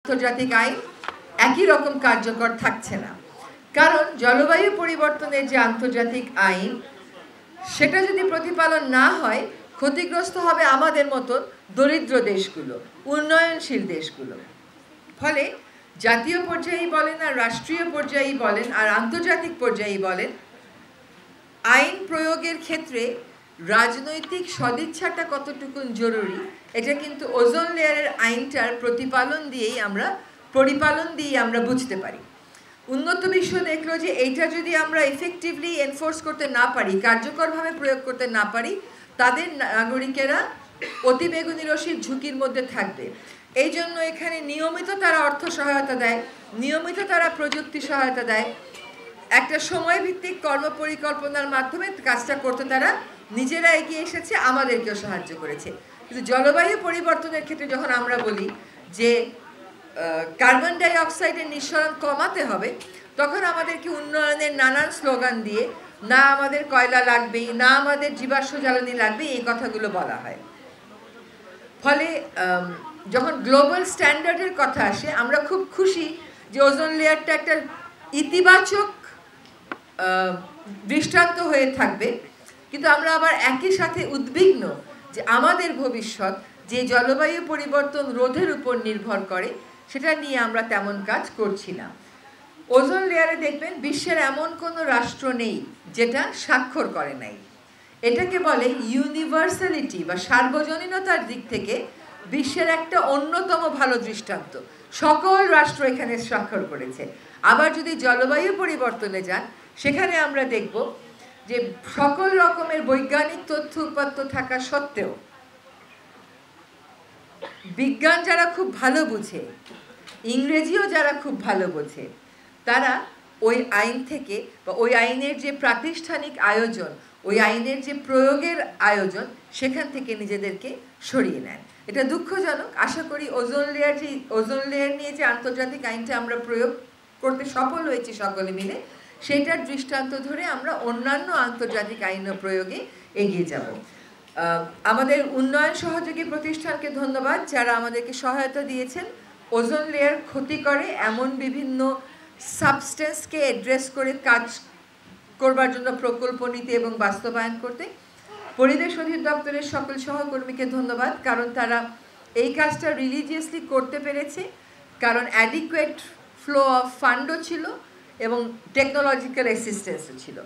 আন্তর্জাতিক আইন একই রকম কার্যকর থাকছে না। কারণ জলবায়ু পরিবর্তনের যে আন্তর্জাতিক আইন, সেটা যদি প্রতিপালন না হয়, ক্ষতিগ্রস্ত হবে আমাদের মতো দরিদ্র দেশগুলো, উন্নয়নশীল দেশগুলো। ফলে জাতীয় পর্যায়েই বলেন আর রাষ্ট্রীয় পর্যায়েই বলেন আর আন্তর্জাতিক পর্যায়েই বলেন, আইন প্রয়োগের ক্ষেত্রে রাজনৈতিক সদিচ্ছাটা কতটুকু জরুরি, এটা কিন্তু ওজোন লেয়ারের আইনটার পরিপালন দিয়েই আমরা বুঝতে পারি। উন্নত বিশ্ব দেখলো যে এইটা যদি আমরা এফেক্টিভলি এনফোর্স করতে না পারি, কার্যকরভাবে প্রয়োগ করতে না পারি, তাদের নাগরিকেরা অতিবেগুনি রশ্মির ঝুঁকির মধ্যে থাকবে। এই জন্য এখানে নিয়মিত তারা অর্থ সহায়তা দেয়, নিয়মিত তারা প্রযুক্তি সহায়তা দেয়, একটা সময়ভিত্তিক কর্মপরিকল্পনার মাধ্যমে কাজটা করতে তারা নিজেরা এগিয়ে এসেছে, আমাদেরকেও সাহায্য করেছে। কিন্তু জলবায়ু পরিবর্তনের ক্ষেত্রে যখন আমরা বলি যে কার্বন ডাই অক্সাইডের নিঃসরণ কমাতে হবে, তখন আমাদেরকে উন্নয়নের নানান স্লোগান দিয়ে না আমাদের কয়লা লাগবেই, না আমাদের জীবাশ্ম জ্বালানি লাগবে, এই কথাগুলো বলা হয়। ফলে যখন গ্লোবাল স্ট্যান্ডার্ডের কথা আসে, আমরা খুব খুশি যে ওজোন লেয়ারটা একটা ইতিবাচক দৃষ্টান্ত হয়ে থাকবে। কিন্তু আমরা আবার একই সাথে উদ্বিগ্ন যে আমাদের ভবিষ্যৎ যে জলবায়ু পরিবর্তন রোধের উপর নির্ভর করে, সেটা নিয়ে আমরা তেমন কাজ করছি না। ওজোন লেয়ারে দেখবেন বিশ্বের এমন কোনো রাষ্ট্র নেই যেটা স্বাক্ষর করে নাই। এটাকে বলে ইউনিভার্সালিটি বা সার্বজনীনতার দিক থেকে বিশ্বের একটা অন্যতম ভালো দৃষ্টান্ত। সকল রাষ্ট্র এখানে স্বাক্ষর করেছে। আবার যদি জলবায়ু পরিবর্তনে যান, সেখানে আমরা দেখব যে সকল রকমের বৈজ্ঞানিক তথ্য উপাত্ত থাকা সত্ত্বেও বিজ্ঞান যারা খুব ভালো বুঝে, ইংরেজিও যারা খুব ভালো বোঝে, তারা ওই আইন থেকে বা ওই আইনের যে প্রাতিষ্ঠানিক আয়োজন, ওই আইনের যে প্রয়োগের আয়োজন, সেখান থেকে নিজেদেরকে সরিয়ে নেন। এটা দুঃখজনক। আশা করি ওজোন লেয়ার নিয়ে যে আন্তর্জাতিক আইনটা আমরা প্রয়োগ করতে সফল হয়েছি সকলে মিলে, সেটার দৃষ্টান্ত ধরে আমরা অন্যান্য আন্তর্জাতিক আইন প্রয়োগে এগিয়ে যাব। আমাদের উন্নয়ন সহযোগী প্রতিষ্ঠানকে ধন্যবাদ, যারা আমাদেরকে সহায়তা দিয়েছেন ওজোন লেয়ার ক্ষতি করে এমন বিভিন্ন সাবস্টেন্সকে অ্যাড্রেস করে কাজ করবার জন্য প্রকল্প নিতে এবং বাস্তবায়ন করতে। পরিবেশ অধিদপ্তরের সকল সহকর্মীকে ধন্যবাদ, কারণ তারা এই কাজটা রিলিজিয়াসলি করতে পেরেছে, কারণ অ্যাডিকুয়েট ফ্লো অফ ফান্ডও ছিল এবং টেকনোলজিক্যাল অ্যাসিস্ট্যান্সও ছিল।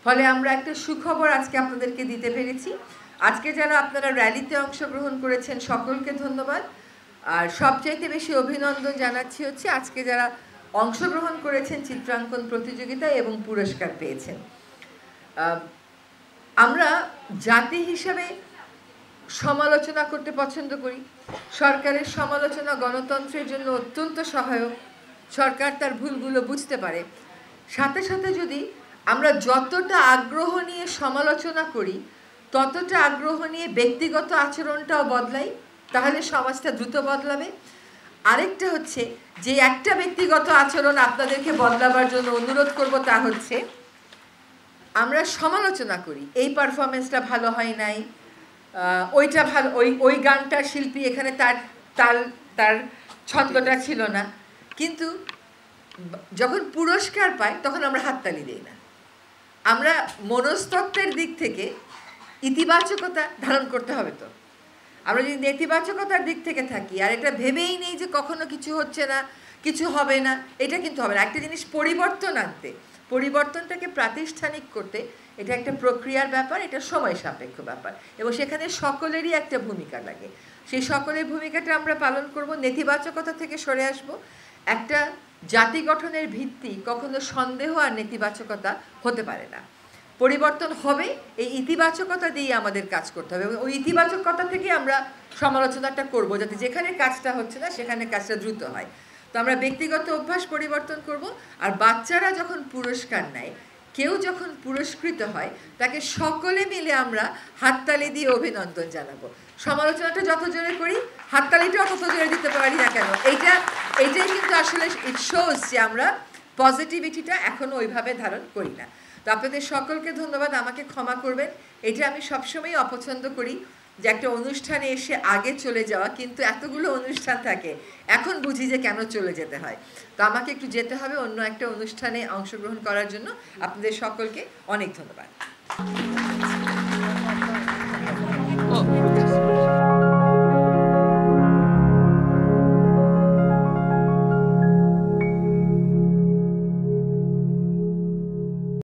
ফলে আমরা একটা সুখবর আজকে আপনাদেরকে দিতে পেরেছি। আজকে যারা আপনারা র্যালিতে অংশগ্রহণ করেছেন সকলকে ধন্যবাদ। আর সবচাইতে বেশি অভিনন্দন জানাচ্ছি হচ্ছে আজকে যারা অংশগ্রহণ করেছেন চিত্রাঙ্কন প্রতিযোগিতায় এবং পুরস্কার পেয়েছেন। আমরা জাতি হিসাবে সমালোচনা করতে পছন্দ করি। সরকারের সমালোচনা গণতন্ত্রের জন্য অত্যন্ত সহায়ক। সরকার তার ভুলগুলো বুঝতে পারে। সাথে সাথে যদি আমরা যতটা আগ্রহ নিয়ে সমালোচনা করি, ততটা আগ্রহ নিয়ে ব্যক্তিগত আচরণটাও বদলাই, তাহলে সমাজটা দ্রুত বদলাবে। আরেকটা হচ্ছে যে একটা ব্যক্তিগত আচরণ আপনাদেরকে বদলাবার জন্য অনুরোধ করব, তা হচ্ছে আমরা সমালোচনা করি, এই পারফরমেন্সটা ভালো হয় নাই, ওইটা ভালো, ওই গানটার শিল্পী এখানে তার ছন্দটা ছিল না, কিন্তু যখন পুরস্কার পাই তখন আমরা হাততালি দিই না। আমরা মনস্তত্ত্বের দিক থেকে ইতিবাচকতা ধারণ করতে হবে। তো আমরা যদি নেতিবাচকতার দিক থেকে থাকি আর এটা ভেবেই নেই যে কখনো কিছু হচ্ছে না, কিছু হবে না, এটা কিন্তু হবে না। একটা জিনিস পরিবর্তন আনতে, পরিবর্তনটাকে প্রাতিষ্ঠানিক করতে, এটা একটা প্রক্রিয়ার ব্যাপার, এটা সময় সাপেক্ষ ব্যাপার এবং সেখানে সকলেরই একটা ভূমিকা লাগে। সেই সকলের ভূমিকাটা আমরা পালন করব, নেতিবাচকতা থেকে সরে আসব। একটা জাতি গঠনের ভিত্তি কখনো সন্দেহ আর নেতিবাচকতা হতে পারে না। পরিবর্তন হবে এই ইতিবাচকতা দিয়ে আমাদের কাজ করতে হবে এবং ওই ইতিবাচকতা থেকে আমরা সমালোচনাটা করব, যাতে যেখানে কাজটা হচ্ছে না সেখানে কাজটা দ্রুত হয়। তো আমরা ব্যক্তিগত অভ্যাস পরিবর্তন করব। আর বাচ্চারা যখন পুরস্কার নেয়, কেউ যখন পুরস্কৃত হয়, তাকে সকলে মিলে আমরা হাততালি দিয়ে অভিনন্দন জানাবো। সমালোচনাটা যত জোরে করি, হাততালিটাও তত জোরে দিতে পারি না কেন, এইটাই কিন্তু আসলে ইট শোজ যে আমরা পজিটিভিটিটা এখনও ওইভাবে ধারণ করি না। তো আপনাদের সকলকে ধন্যবাদ। আমাকে ক্ষমা করবেন, এটা আমি সবসময় অপছন্দ করি যে একটা অনুষ্ঠানে এসে আগে চলে যাওয়া, কিন্তু এতগুলো অনুষ্ঠান থাকে, এখন বুঝি যে কেন চলে যেতে হয়। তো আমাকে একটু যেতে হবে অন্য একটা অনুষ্ঠানে অংশগ্রহণ করার জন্য। আপনাদের সকলকে অনেক ধন্যবাদ।